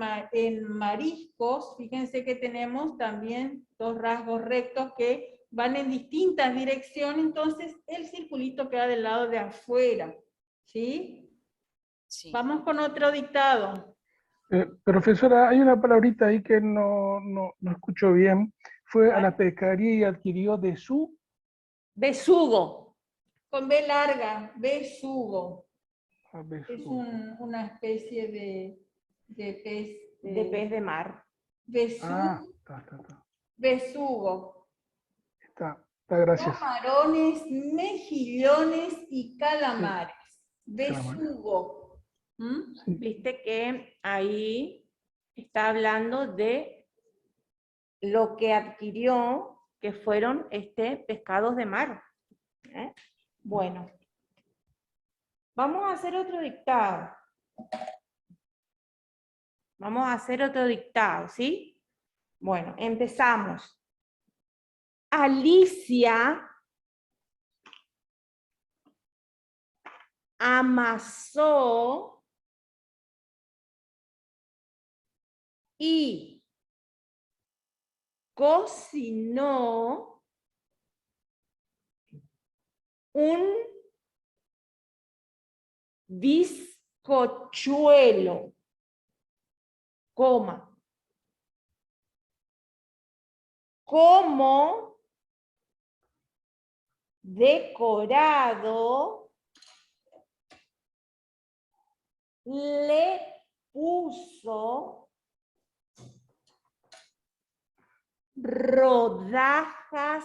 mariscos, fíjense que tenemos también dos rasgos rectos que van en distintas direcciones, entonces el circulito queda del lado de afuera, ¿sí? Sí. Vamos con otro dictado. Profesora, hay una palabrita ahí que no escucho bien. Fue a la pescadería y adquirió de su... Besugo. Con B larga, besugo. a Es besugo. una especie de pez. De pez de mar. Ah, está. Besugo. Está, gracias. Camarones, mejillones y calamares. calamares. Besugo. Sí. Viste que ahí está hablando de lo que adquirió, que fueron pescados de mar. ¿Eh? Bueno, vamos a hacer otro dictado. Vamos a hacer otro dictado, ¿sí? Bueno, empezamos. Alicia amasó y cocinó un bizcochuelo, coma. Como decorado le puso rodajas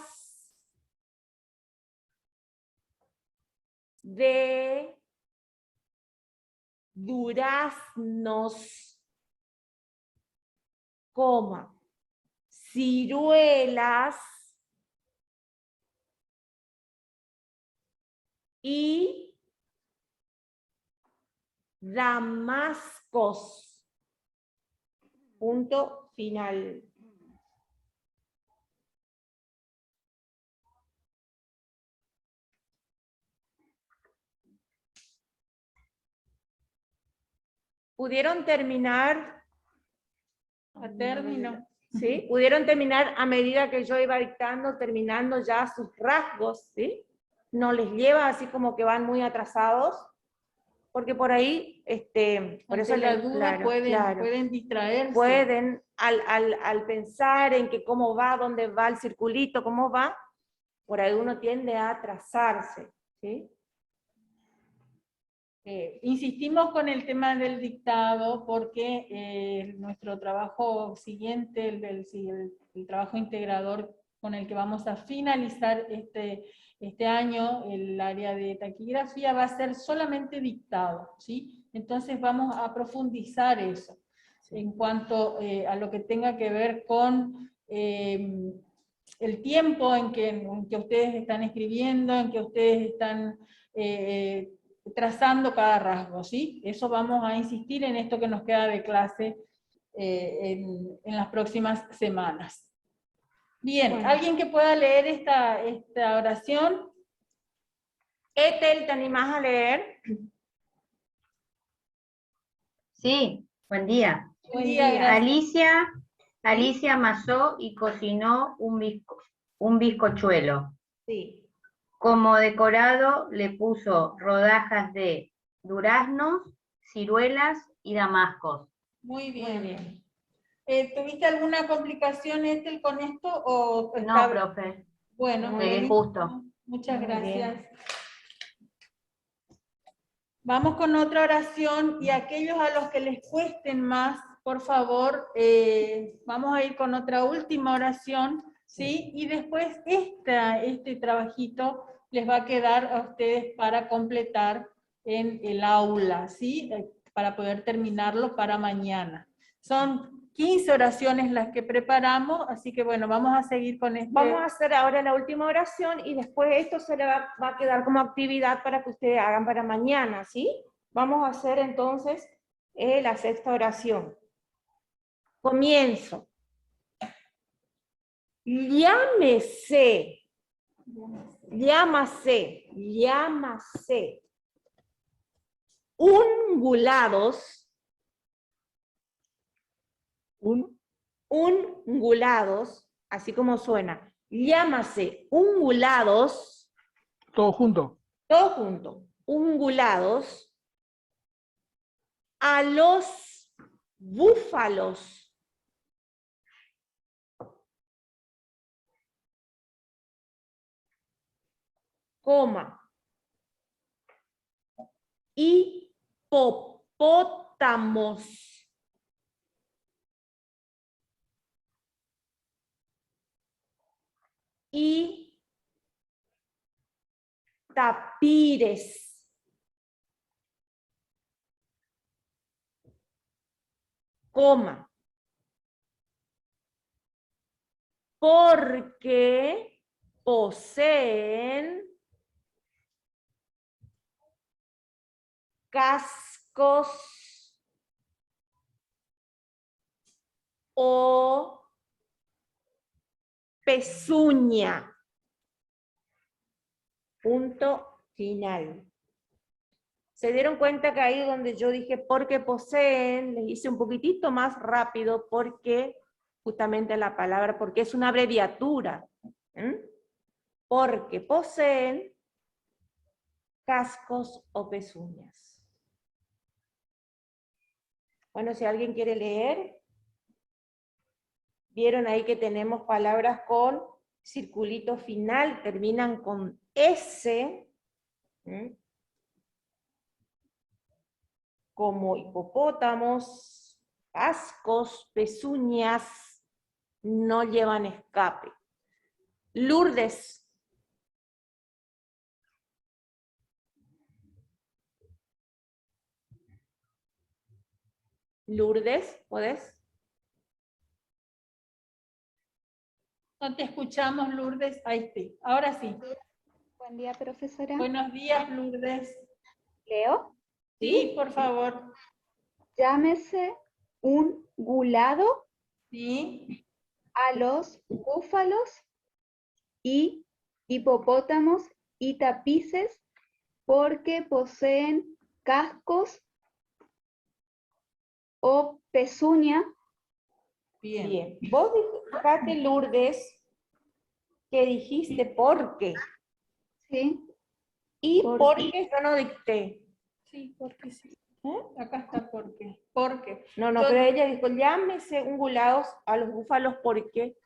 de duraznos, coma, ciruelas y damascos. Punto final. ¿Pudieron terminar A término. ¿sí? Pudieron terminar a medida que yo iba dictando, terminando ya sus rasgos, ¿sí? No les lleva así como que van muy atrasados, porque por ahí, por eso Ante la duda pueden distraerse. pueden, al pensar en que cómo va, dónde va el circulito, cómo va, por ahí uno tiende a atrasarse, ¿sí? Insistimos con el tema del dictado porque nuestro trabajo siguiente, el trabajo integrador con el que vamos a finalizar este año, el área de taquigrafía, va a ser solamente dictado, ¿sí? Entonces vamos a profundizar eso en cuanto a lo que tenga que ver con el tiempo en que ustedes están escribiendo, en que ustedes están trazando cada rasgo, ¿sí? Eso vamos a insistir en esto que nos queda de clase en las próximas semanas. Bien, Bueno. ¿alguien que pueda leer esta oración? Ethel, ¿te animás a leer? Sí, buen día. Buen día, gracias. Alicia amasó y cocinó un bizcochuelo. Sí. Como decorado le puso rodajas de duraznos, ciruelas y damascos. Muy Muy bien. bien. ¿Tuviste alguna complicación, Ethel, con esto? ¿O No, profe, Bueno, pegué justo. muchas Muy gracias. bien. Vamos con otra oración y aquellos a los que les cuesten más, por favor, vamos a ir con otra última oración, ¿sí? Y después este trabajito les va a quedar a ustedes para completar en el aula, ¿sí? Para poder terminarlo para mañana. Son 15 oraciones las que preparamos, así que bueno, vamos a seguir con este. Vamos a hacer ahora la última oración y después esto se le va a quedar como actividad para que ustedes hagan para mañana, ¿sí? Vamos a hacer entonces la sexta oración. Comienzo. Llámase ungulados, ungulados, así como suena, llámase ungulados, Todo junto. todo junto, ungulados, a los búfalos. Coma. Hipopótamos. Y tapires. Coma. Porque poseen cascos o pezuña. Punto final. ¿Se dieron cuenta que ahí donde yo dije porque poseen, les hice un poquitito más rápido porque justamente la palabra, porque es una abreviatura. Porque poseen cascos o pezuñas. Bueno, si alguien quiere leer, vieron ahí que tenemos palabras con circulito final terminan con S, como hipopótamos, cascos, pezuñas, no llevan escape. Lourdes. Lourdes, ¿podés? No te escuchamos, Lourdes. Ahí sí. Ahora sí. Buen día, profesora. Buenos días, Lourdes. ¿Leo? Sí, por favor. Llámese un gulado Sí. a los búfalos y hipopótamos y tapices porque poseen cascos o pezuña. Bien. Bien. Vos dijiste, Lourdes, que dijiste por qué. Sí. Y ¿Por por qué yo no dicté. Sí, porque sí. Acá está por qué. Porque. No, pero ella dijo, llámese ungulados a los búfalos porque.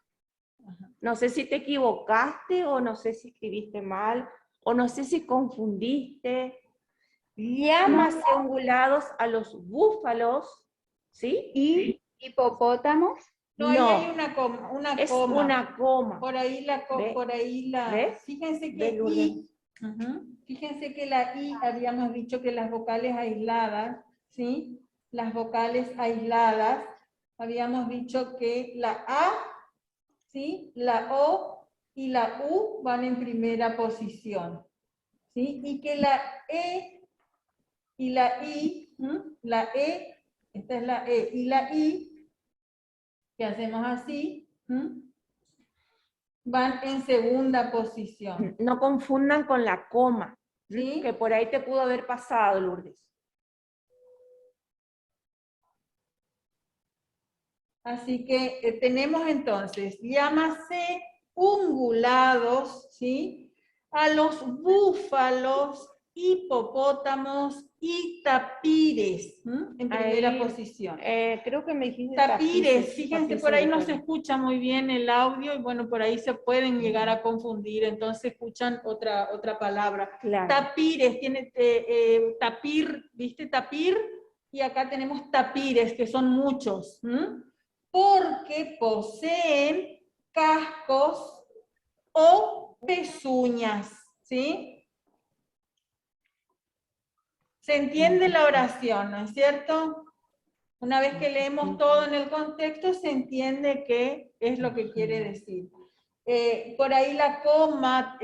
No sé si te equivocaste o no sé si escribiste mal o no sé si confundiste. Llámase ungulados a los búfalos, ¿sí? Y hipopótamos. No, ahí hay una coma. Es una coma. Por ahí la. ¿Ves? Fíjense ¿Ves, que Lourdes? I. Fíjense que la I habíamos dicho que las vocales aisladas, ¿sí? Las vocales aisladas, habíamos dicho que la A, ¿sí? La O y la U van en primera posición, ¿sí? Y que la E y la I, la E, esta es la E, y la I, que hacemos así, van en segunda posición. No confundan con la coma, ¿Sí? que por ahí te pudo haber pasado, Lourdes. Así que tenemos entonces, llámase ungulados, ¿sí? A los búfalos, hipopótamos y tapires, en primera Ahí, posición. Creo que me dijiste Tapires, fíjense, tapices por ahí no se después. escucha muy bien el audio y bueno, por ahí se pueden llegar a confundir, entonces escuchan otra palabra. Claro. Tapires, tiene tapir, ¿viste? Tapir, y acá tenemos tapires, que son muchos, porque poseen cascos o pezuñas, ¿sí? ¿Se entiende la oración, no es cierto? Una vez que leemos todo en el contexto, se entiende qué es lo que quiere decir. Por ahí la coma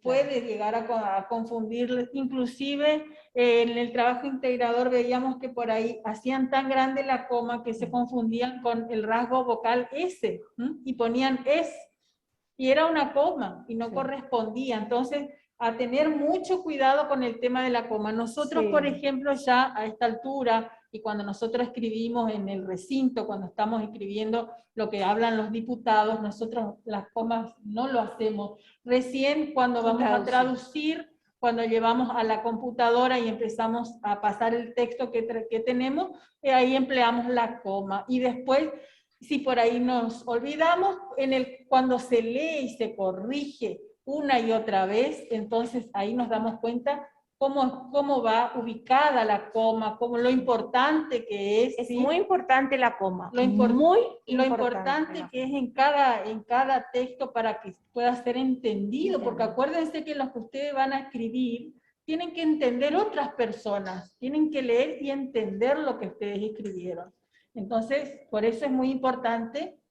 puede llegar a confundir, inclusive en el trabajo integrador veíamos que por ahí hacían tan grande la coma que se confundían con el rasgo vocal S, y ponían S, y era una coma, y no correspondía. Entonces, a tener mucho cuidado con el tema de la coma. Nosotros, por ejemplo, ya a esta altura, y cuando nosotros escribimos en el recinto, cuando estamos escribiendo lo que hablan los diputados, nosotros las comas no lo hacemos. Recién cuando vamos a traducir, cuando llevamos a la computadora y empezamos a pasar el texto que tenemos, ahí empleamos la coma. Y después, si por ahí nos olvidamos, cuando se lee y se corrige una y otra vez, entonces ahí nos damos cuenta cómo va ubicada la coma, lo importante que es. Es ¿sí? muy importante la coma, Lo importante que es en cada texto para que pueda ser entendido, porque acuérdense que los que ustedes van a escribir tienen que entender otras personas, tienen que leer y entender lo que ustedes escribieron. Entonces, por eso es muy importante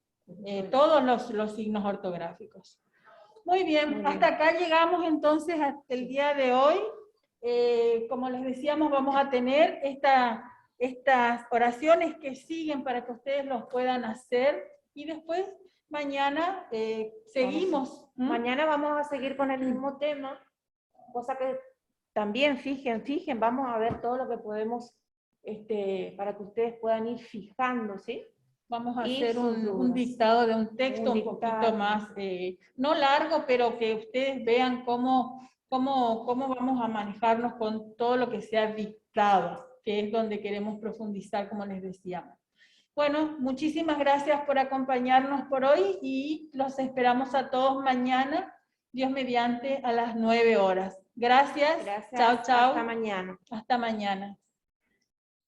todos los signos ortográficos. Muy bien, hasta acá llegamos entonces hasta el día de hoy. Como les decíamos, vamos a tener estas oraciones que siguen para que ustedes los puedan hacer y después mañana seguimos. Mañana vamos a seguir con el mismo tema, cosa que también fijen, vamos a ver todo lo que podemos para que ustedes puedan ir fijando, ¿sí? Vamos a hacer un dictado de un texto un poquito más, no largo, pero que ustedes vean cómo vamos a manejarnos con todo lo que sea dictado, que es donde queremos profundizar, como les decíamos. Bueno, muchísimas gracias por acompañarnos por hoy y los esperamos a todos mañana, Dios mediante, a las 9 horas. Gracias. Gracias. Chao, chao. Hasta mañana. Hasta mañana.